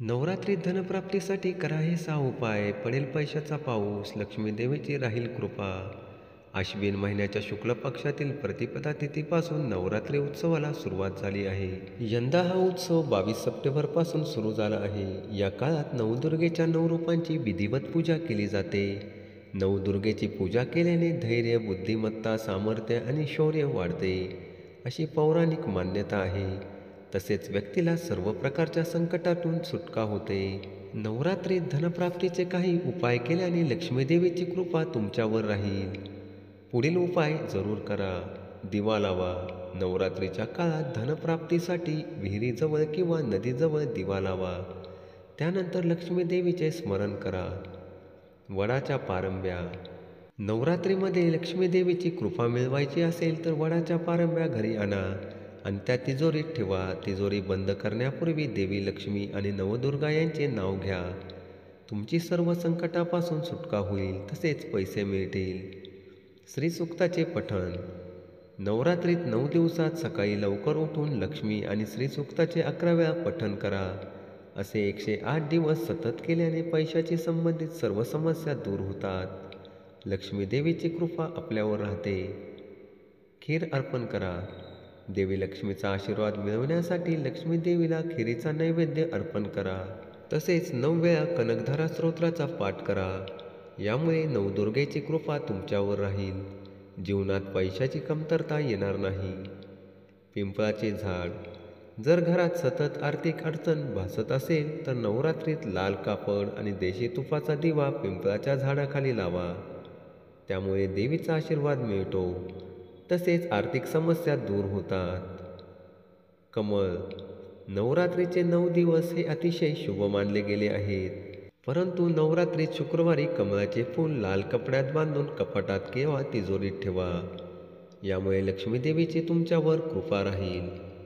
नवरात्रीत धनप्राप्तीसाठी करा हे 6 उपाय. पडेल पैशाचा पाऊस, लक्ष्मी देवीची राहील कृपा. आश्विन महिन्याच्या शुक्ल पक्षातील प्रतिपदा तिथीपासून नवरात्री उत्सवाला सुरुवात झाली आहे. यंदा हा उत्सव 22 सप्टेंबरपासून सुरू झाला आहे. या काळात नवदुर्गेच्या 9 रूपांची विधिवत पूजा केली जाते. नवदुर्गेची पूजा केल्याने धैर्य, बुद्धिमत्ता, सामर्थ्य आणि शौर्य वाढते, अशी पौराणिक मान्यता आहे. तसेच व्यक्तीला सर्व प्रकारच्या संकटातून सुटका होते. नवरात्रीत धनप्राप्तीचे काही उपाय केल्याने लक्ष्मीदेवीची कृपा तुमच्यावर राहील. पुढील उपाय जरूर करा. दिवा लावा. नवरात्रीच्या काळात धनप्राप्तीसाठी विहिरीजवळ किंवा नदीजवळ दिवा लावा. त्यानंतर लक्ष्मीदेवीचे स्मरण करा. वडाच्या पारंब्या. नवरात्रीमध्ये लक्ष्मीदेवीची कृपा मिळवायची असेल तर वडाच्या पारंब्या घरी आणा आणि त्या तिजोरीत ठेवा. तिजोरी बंद करण्यापूर्वी देवी लक्ष्मी आणि नवदुर्गा यांचे नाव घ्या. तुमची सर्व संकटापासून सुटका होईल, तसेच पैसे मिळतील. श्रीसूक्ताचे पठण. नवरात्रीत 9 दिवसात सकाळी लवकर उठून लक्ष्मी आणि श्रीसूक्ताचे 11 वेळा पठण करा. असे 108 दिवस सतत केल्याने पैशाची संबंधित सर्व समस्या दूर होतात. लक्ष्मी देवीची कृपा आपल्यावर राहते. खीर अर्पण करा. देवी लक्ष्मीचा आशीर्वाद मिळवण्यासाठी लक्ष्मी देवीला खिरीचा नैवेद्य अर्पण करा. तसेच 9 वेळा कनकधारा स्तोत्राचा पाठ करा. यामुळे नवदुर्गेची कृपा तुमच्यावर राहील. जीवनात पैशाची कमतरता येणार नाही. पिंपळाचे झाड. जर घरात सतत आर्थिक अडचण भासत असेल तर नवरात्रीत लाल कापड आणि देशी तुपाचा दिवा पिंपळाच्या झाडाखाली लावा. त्यामुळे देवीचा आशीर्वाद मिळतो, तसेच आर्थिक समस्या दूर होतात. कमळ. नवरात्रीचे 9 दिवस हे अतिशय शुभ मानले गेले आहेत. परंतु नवरात्रीत शुक्रवारी कमळाचे फूल लाल कपड्यात बांधून कपाटात किंवा तिजोरीत ठेवा. यामुळे लक्ष्मी देवीची तुमच्यावर कृपा राहील.